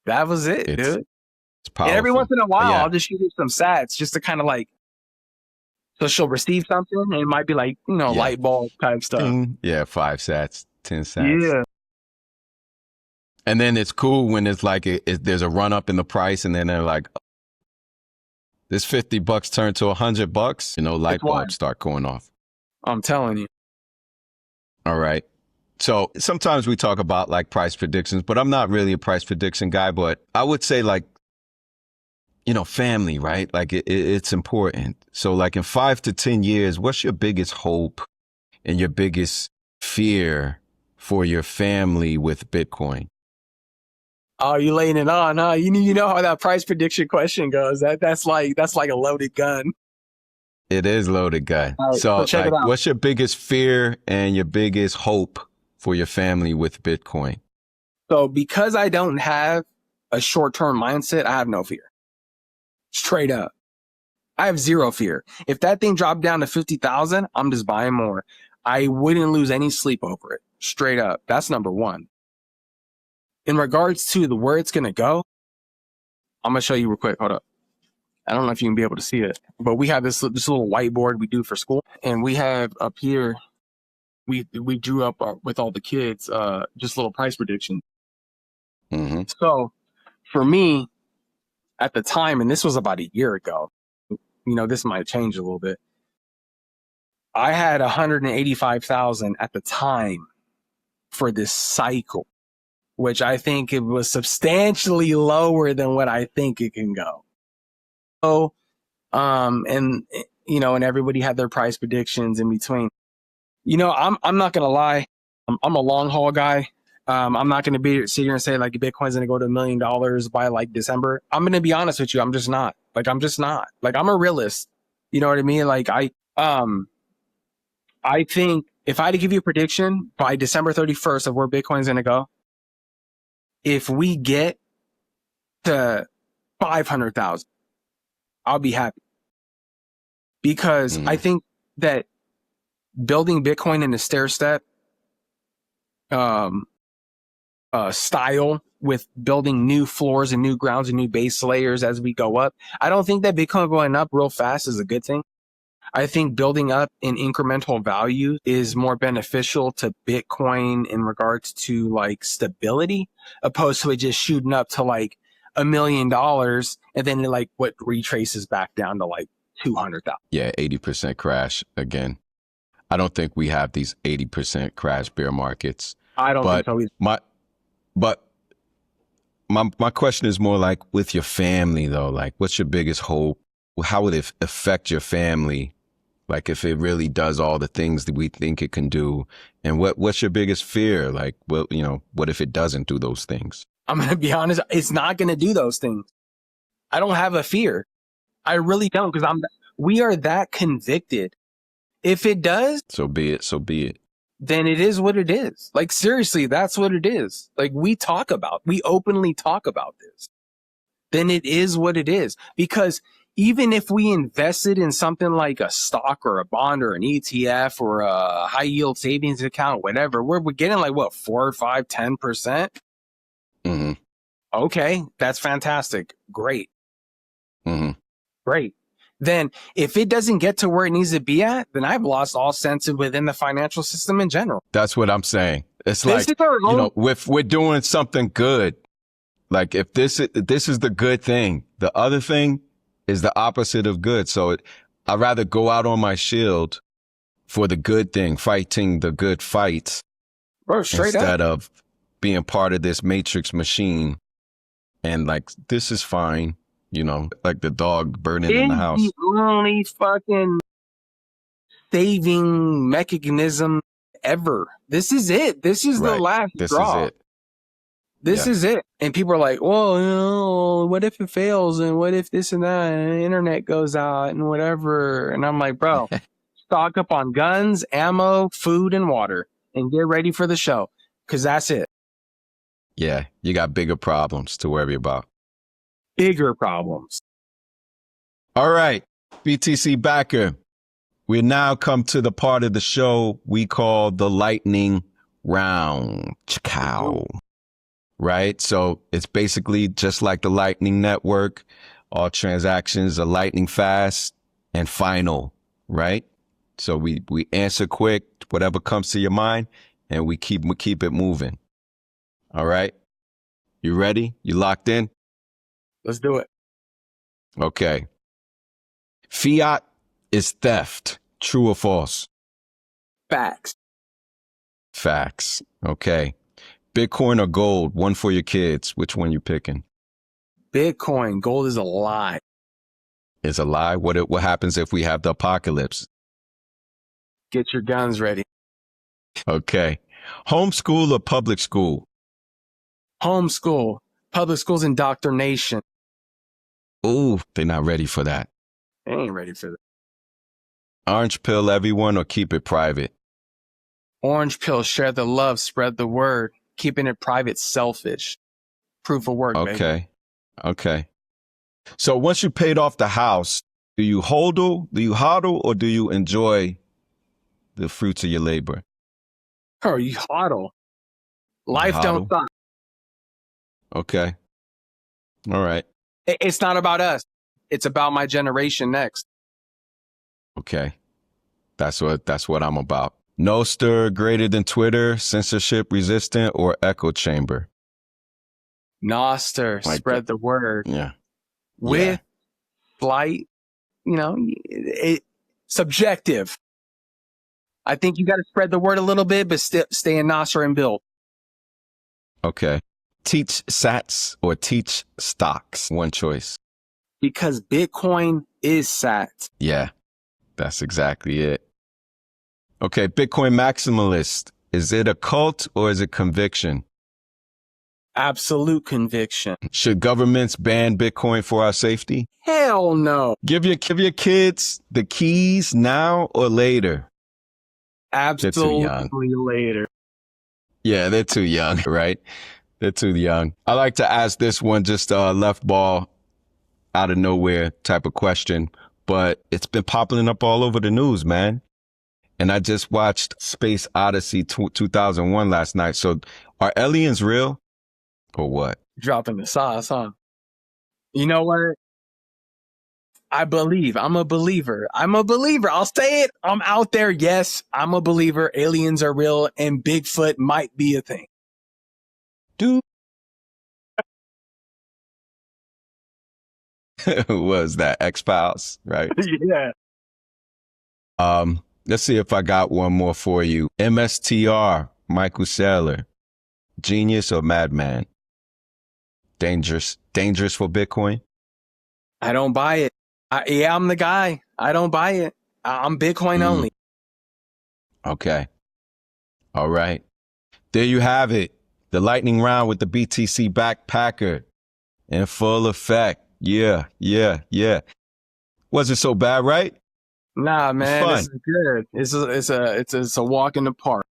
That was it, dude. It's powerful. And every once in a while, I'll just shoot her some sats just to kind of like, so she'll receive something and it might be like, you know, light bulb type stuff. Yeah, 5 sats, 10 sats. Yeah. And then it's cool when it's like, there's a run up in the price and then they're like, this $50 turned to $100, you know, light bulbs start going off. I'm telling you. All right. So sometimes we talk about like price predictions, but I'm not really a price prediction guy, but I would say like, you know, family, right? Like it's important. So like in 5 to 10 years, what's your biggest hope and your biggest fear for your family with Bitcoin? Oh, you laying it on, huh? You know how that price prediction question goes. That's like a loaded gun. It is loaded gun. Right, so check like, it out. what's your biggest fear and your biggest hope for your family with Bitcoin? So because I don't have a short-term mindset, I have no fear. Straight up. I have zero fear. If that thing dropped down to 50,000, I'm just buying more. I wouldn't lose any sleep over it. Straight up. That's number one. In regards to where it's going to go, I'm going to show you real quick. Hold up. I don't know if you can be able to see it, but we have this little whiteboard we do for school. And we have up here, we drew up with all the kids, just little price prediction. Mm-hmm. So for me at the time, and this was about a year ago, you know, this might change a little bit. I had 185,000 at the time for this cycle, which I think it was substantially lower than what I think it can go. So, and you know, and everybody had their price predictions in between. You know, I'm not gonna lie, I'm a long haul guy. I'm not gonna sit here and say like Bitcoin's gonna go to $1 million by like December. I'm gonna be honest with you, I'm just not. Like I'm a realist. You know what I mean? Like I think if I had to give you a prediction by December 31st of where Bitcoin's gonna go, if we get to 500,000, I'll be happy. Because I think that building Bitcoin in a stair-step style with building new floors and new grounds and new base layers as we go up, I don't think that Bitcoin going up real fast is a good thing. I think building up in incremental value is more beneficial to Bitcoin in regards to like stability, opposed to it just shooting up to like $1 million and then like what retraces back down to like 200,000. Yeah, 80% crash again. I don't think we have these 80% crash bear markets. I don't think so either. My question is more like with your family though, like what's your biggest hope? How would it affect your family? Like if it really does all the things that we think it can do, and what's your biggest fear? Like, well, you know, what if it doesn't do those things? I'm going to be honest. It's not going to do those things. I don't have a fear. I really don't, because we are that convicted. If it does, so be it. So be it. Then it is what it is. Like seriously, that's what it is. Like we openly talk about this. Then it is what it is. Because even if we invested in something like a stock or a bond or an ETF or a high yield savings account, whatever, we're getting like what, 4 or 5, 10%. Mm-hmm. Okay, that's fantastic. Great. Mm-hmm. Great. Then if it doesn't get to where it needs to be at, then I've lost all sense within the financial system in general. That's what I'm saying. It's like, you know, if we're doing something good, like if this is the good thing, the other thing is the opposite of good. So I'd rather go out on my shield for the good thing, fighting the good fights, bro, straight instead up. of being part of this matrix machine. And like, this is fine, you know, like the dog burning in the house. It's the only fucking saving mechanism ever. This is it. This is the last This straw. is it. This is it. And people are like, well, what if it fails? And what if this and that? And the internet goes out and whatever. And I'm like, bro, stock up on guns, ammo, food, and water and get ready for the show. Because that's it. Yeah, you got bigger problems to worry about. Bigger problems. All right, BTC backer. We now come to the part of the show we call the lightning round. Chow. Right? So it's basically just like the Lightning Network. All transactions are lightning fast and final, right? So we answer quick, whatever comes to your mind, and we keep it moving. All right? You ready? You locked in? Let's do it. Okay. Fiat is theft. True or false? Facts. Facts. Okay. Bitcoin or gold? One for your kids. Which one you picking? Bitcoin. Gold is a lie. It's a lie? What happens if we have the apocalypse? Get your guns ready. Okay. Homeschool or public school? Homeschool. Public school's indoctrination. Ooh, they're not ready for that. They ain't ready for that. Orange pill everyone or keep it private? Orange pill. Share the love. Spread the word. Keeping it private, selfish. Proof of work, baby. Okay. So once you paid off the house, do you hodl, or do you enjoy the fruits of your labor? Oh, you hodl. Life don't stop. Okay. All right. It's not about us. It's about my generation next. Okay. That's what I'm about. Noster greater than Twitter, censorship resistant, or echo chamber? Noster, Like spread the word. Yeah. With flight, subjective. I think you got to spread the word a little bit, but stay in Noster and build. Okay. Teach sats or teach stocks? One choice. Because Bitcoin is sat. Yeah, that's exactly it. Okay, Bitcoin maximalist. Is it a cult or is it conviction? Absolute conviction. Should governments ban Bitcoin for our safety? Hell no. Give your kids the keys now or later? Absolutely later. Yeah, they're too young, right? They're too young. I like to ask this one, just left ball out of nowhere type of question, but it's been popping up all over the news, man. And I just watched Space Odyssey 2001 last night. So are aliens real or what? Dropping the sauce, huh? You know what? I believe. I'm a believer. I'll say it. I'm out there. Yes, I'm a believer. Aliens are real and Bigfoot might be a thing. Dude. Was that X-Files, right? Yeah. Let's see if I got one more for you. MSTR, Michael Saylor, genius or madman? Dangerous for Bitcoin? I don't buy it. I'm the guy. I don't buy it. I'm Bitcoin only. Okay. All right. There you have it. The lightning round with the BTC backpacker in full effect. Yeah. Wasn't so bad, right? Nah, man, this is good. It's a walk in the park.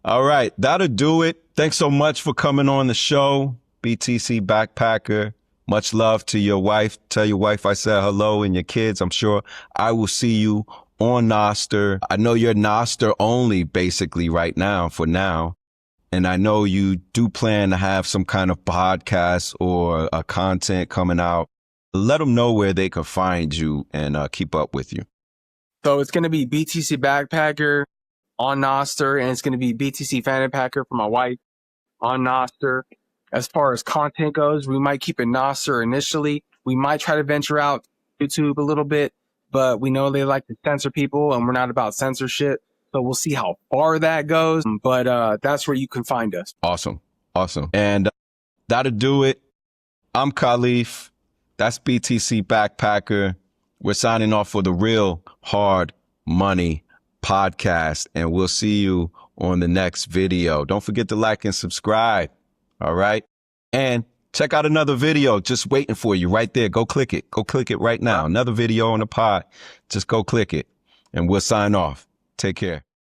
All right, that'll do it. Thanks so much for coming on the show, BTC backpacker. Much love to your wife. Tell your wife I said hello, and your kids. I'm sure I will see you on Noster. I know you're Noster only basically right now for now. And I know you do plan to have some kind of podcast or a content coming out. Let them know where they can find you and keep up with you. So it's going to be BTC Backpacker on Noster, and it's going to be BTC Fannypacker for my wife on Noster. As far as content goes, we might keep it Noster initially. We might try to venture out YouTube a little bit, but we know they like to censor people, and we're not about censorship. So we'll see how far that goes. But that's where you can find us. Awesome. And that'll do it. I'm Khalif. That's BTC Backpacker. We're signing off for the Real Hard Money podcast, and we'll see you on the next video. Don't forget to like and subscribe. All right. And check out another video just waiting for you right there. Go click it. Go click it right now. Another video on the pod. Just go click it and we'll sign off. Take care.